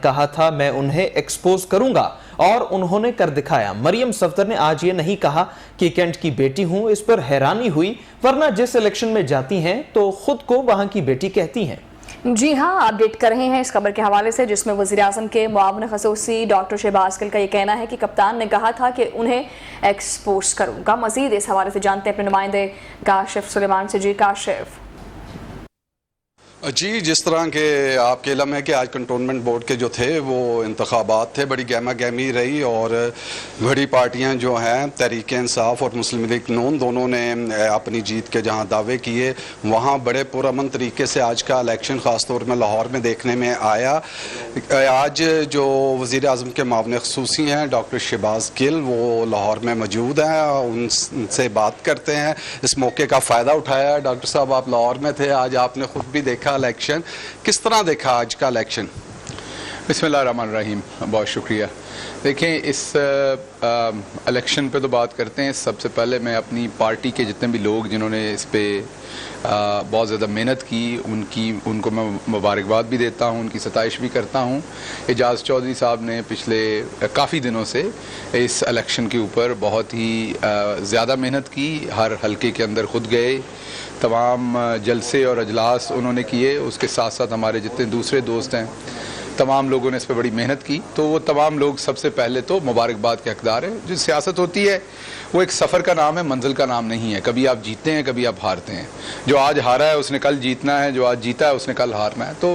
कहा था मैं उन्हें एक्सपोज करूंगा और उन्होंने कर दिखाया। मरियम सफदर ने आज ये नहीं कहा कि कैंट की बेटी हूं, इस पर हैरानी हुई, वरना जिस इलेक्शन में जाती हैं तो खुद को वहां की बेटी कहती हैं। जी हाँ, अपडेट कर रहे हैं इस खबर के हवाले से, जिसमें वज़ीर-ए-आज़म के मुआविन ख़ुसूसी डॉक्टर शहबाज गिल का ये कहना है कि कप्तान ने कहा था कि उन्हें एक्सपोज करूंगा। मजीद इस हवाले से जानते हैं अपने नुमाइंदे काशिफ सुलेमान से। जी काशिफ। जी, जिस तरह के आपके इलम है कि आज कंटोनमेंट बोर्ड के जो थे वो इंतखाबात थे, बड़ी गहमा गहमी रही और बड़ी पार्टियां जो हैं तहरीक इंसाफ और मुस्लिम लीग नून दोनों ने अपनी जीत के जहां दावे किए वहां बड़े पुरअमन तरीके से आज का इलेक्शन ख़ास तौर में लाहौर में देखने में आया। आज जो वज़ीर-ए-आज़म के मुआविन ख़ुसूसी हैं डॉक्टर शहबाज गिल वो लाहौर में मौजूद हैं, उनसे बात करते हैं। इस मौके का फ़ायदा उठाया। डॉक्टर साहब, आप लाहौर में थे, आज आपने ख़ुद भी देखा इलेक्शन, किस तरह देखा आज का इलेक्शन? बिस्मिल्लाहिर्रहमानिर्रहीम, बहुत शुक्रिया। देखें, इस इलेक्शन पे तो बात करते हैं। सबसे पहले मैं अपनी पार्टी के जितने भी लोग जिन्होंने इस पे बहुत ज़्यादा मेहनत की उनको मैं मुबारकबाद भी देता हूँ, उनकी सताइश भी करता हूँ। एजाज़ चौधरी साहब ने पिछले काफ़ी दिनों से इस इलेक्शन के ऊपर बहुत ही ज़्यादा मेहनत की, हर हलके के अंदर खुद गए, तमाम जलसे और अजलास उन्होंने किए। उसके साथ साथ हमारे जितने दूसरे दोस्त हैं तमाम लोगों ने इस पर बड़ी मेहनत की। तो वो तमाम लोग सबसे पहले तो मुबारकबाद के हकदार हैं। जो सियासत होती है वो एक सफ़र का नाम है, मंजिल का नाम नहीं है। कभी आप जीतते हैं, कभी आप हारते हैं। जो आज हारा है उसने कल जीतना है, जो आज जीता है उसने कल हारना है। तो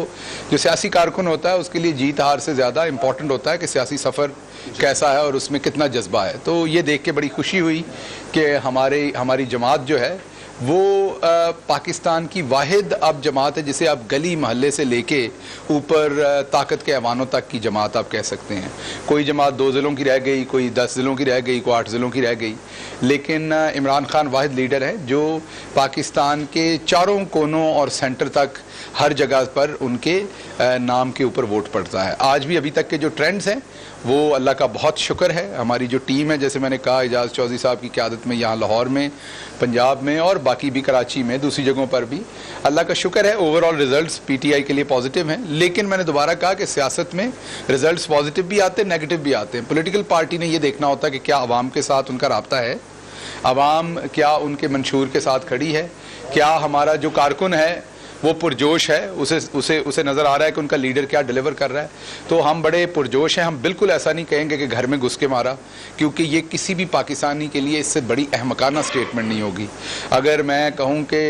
जो सियासी कारकुन होता है उसके लिए जीत हार से ज़्यादा इम्पॉर्टेंट होता है कि सियासी सफ़र कैसा है और उसमें कितना जज्बा है। तो ये देख के बड़ी खुशी हुई कि हमारी जमात जो है वो पाकिस्तान की वाहिद अब जमात है जिसे आप गली महल्ले से लेके ऊपर ताकत के ऐवानों तक की जमात आप कह सकते हैं। कोई जमात 2 ज़िलों की रह गई, कोई 10 ज़िलों की रह गई, कोई 8 ज़िलों की रह गई, लेकिन इमरान खान वाहिद लीडर है जो पाकिस्तान के चारों कोनों और सेंटर तक हर जगह पर उनके नाम के ऊपर वोट पड़ता है। आज भी अभी तक के जो ट्रेंड्स हैं वो अल्लाह का बहुत शुक्र है। हमारी जो टीम है, जैसे मैंने कहा, एजाज़ चौधरी साहब की क़यादत में यहाँ लाहौर में, पंजाब में और बाकी भी कराची में, दूसरी जगहों पर भी अल्लाह का शुक्र है। ओवरऑल रिजल्ट्स पीटीआई के लिए पॉजिटिव हैं। लेकिन मैंने दोबारा कहा कि सियासत में रिजल्ट्स पॉजिटिव भी आते हैं, नेगेटिव भी आते हैं। पॉलिटिकल पार्टी ने ये देखना होता है कि क्या आवाम के साथ उनका राब्ता है, आवाम क्या उनके मंशूर के साथ खड़ी है, क्या हमारा जो कारकुन है वो पुरजोश है, उसे नज़र आ रहा है कि उनका लीडर क्या डिलीवर कर रहा है। तो हम बड़े पुरजोश हैं। हम बिल्कुल ऐसा नहीं कहेंगे कि घर में घुस के मारा, क्योंकि ये किसी भी पाकिस्तानी के लिए इससे बड़ी अहमकाना स्टेटमेंट नहीं होगी। अगर मैं कहूँ कि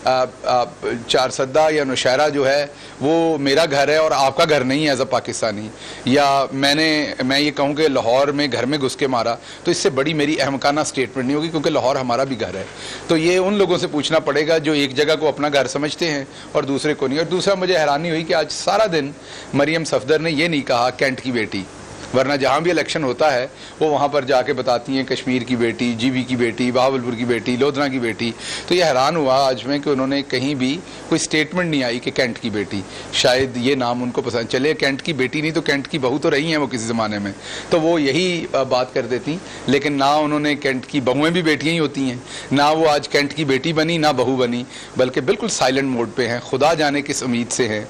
चारसद्दा या नौशहरा जो है वो मेरा घर है और आपका घर नहीं है एज अ पाकिस्तानी, या मैं ये कहूँ कि लाहौर में घर में घुस के मारा, तो इससे बड़ी मेरी अहमकाना स्टेटमेंट नहीं होगी, क्योंकि लाहौर हमारा भी घर है। तो ये उन लोगों से पूछना पड़ेगा जो एक जगह को अपना घर समझते हैं और दूसरे को नहीं। और दूसरा, मुझे हैरानी हुई कि आज सारा दिन मरियम सफदर ने ये नहीं कहा कैंट की बेटी, वरना जहाँ भी इलेक्शन होता है वो वहाँ पर जाके बताती हैं कश्मीर की बेटी, जीबी की बेटी, बहावलपुर की बेटी, लोधना की बेटी। तो ये हैरान हुआ आज में कि उन्होंने कहीं भी कोई स्टेटमेंट नहीं आई कि कैंट की बेटी। शायद ये नाम उनको पसंद चले, कैंट की बेटी नहीं तो कैंट की बहू तो रही हैं वो किसी ज़माने में, तो वो यही बात कर देती। लेकिन ना उन्होंने, कैंट की बहुएँ भी बेटियाँ ही होती हैं, ना वो आज कैंट की बेटी बनी ना बहू बनी, बल्कि बिल्कुल साइलेंट मोड पर हैं। खुदा जाने किस उम्मीद से हैं,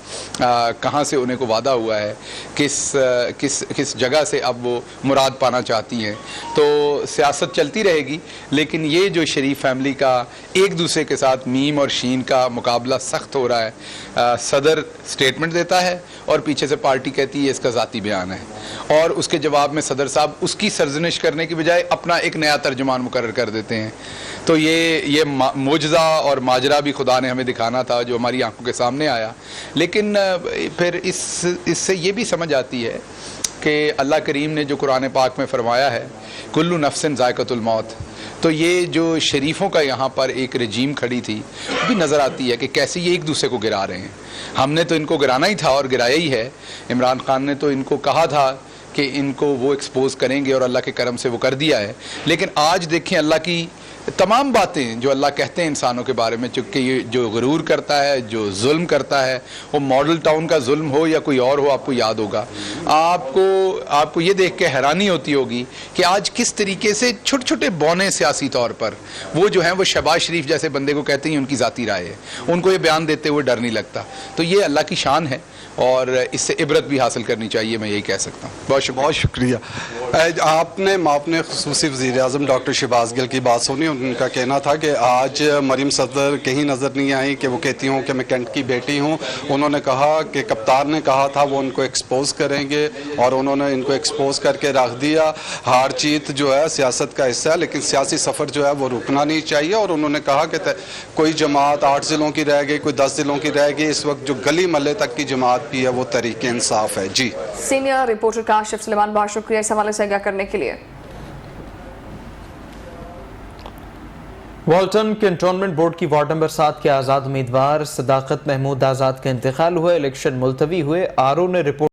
कहाँ से उन्हें को वादा हुआ है, किस जगह से अब वो मुराद पाना चाहती हैं। तो सियासत चलती रहेगी, लेकिन ये जो शरीफ फैमिली का एक दूसरे के साथ मीम और शीन का मुकाबला सख्त हो रहा है। सदर स्टेटमेंट देता है और पीछे से पार्टी कहती है इसका ज़ाती बयान है, और उसके जवाब में सदर साहब उसकी सरजनिश करने की बजाय अपना एक नया तर्जुमान मुकर्रर कर देते हैं। तो ये मोजज़ा और माजरा भी खुदा ने हमें दिखाना था जो हमारी आंखों के सामने आया। लेकिन फिर इससे ये भी समझ आती है कि अल्लाह करीम ने जो कुरान पाक में फरमाया है कुल्लु नफ्सिन ज़ायक़तुल मौत, तो ये जो शरीफों का यहाँ पर एक रजीम खड़ी थी वो भी नज़र आती है कि कैसे ये एक दूसरे को गिरा रहे हैं। हमने तो इनको गिराना ही था और गिराया ही है। इमरान खान ने तो इनको कहा था कि इनको वो एक्सपोज करेंगे और अल्लाह के करम से वो कर दिया है। लेकिन आज देखें अल्लाह की तमाम बातें जो अल्लाह कहते हैं इंसानों के बारे में, चूँकि ये जो गुरूर करता है, जो जुल्म करता है, वो मॉडल टाउन का जुल्म हो या कोई और हो, आपको याद होगा। आपको ये देख के हैरानी होती होगी कि आज किस तरीके से छोटे छोटे बौने सियासी तौर पर वो जो हैं वो शहबाज शरीफ जैसे बंदे को कहते हैं उनकी ज़ाती राय है, उनको ये बयान देते हुए डर नहीं लगता। तो ये अल्लाह की शान है और इससे इबरत भी हासिल करनी चाहिए, मैं यही कह सकता हूँ। बहुत शुक्रिया। आपने खुसूसी वज़ीर-ए-आज़म डॉक्टर शहबाज गिल की बात सुनी। उनका कहना था कि आज मरीम सफदर कहीं नज़र नहीं आई कि वो कहती हूँ कि मैं कैंट की बेटी हूँ। उन्होंने कहा कि कप्तान ने कहा था वो उनको एक्सपोज करेंगे और उन्होंने इनको एक्सपोज करके रख दिया। हार जीत जो है सियासत का हिस्सा है, लेकिन सियासी सफ़र जो है वो रुकना नहीं चाहिए। और उन्होंने कहा कि कोई जमात 8 ज़िलों की रह गई, कोई 10 ज़िलों की रह गई, इस वक्त जो गली महल्ले तक की जमात भी है वो तहरीक इंसाफ है। जी, सीनियर रिपोर्टर काशिफ सुलेमान, बहुत शुक्रिया इस हवाले से आगाह करने के लिए। वाल्टन कैंटोनमेंट बोर्ड की वार्ड नंबर 7 के आज़ाद उम्मीदवार सदाकत महमूद आज़ाद का इंतकाल हुआ। इलेक्शन मुलतवी हुए। आरओ ने रिपोर्ट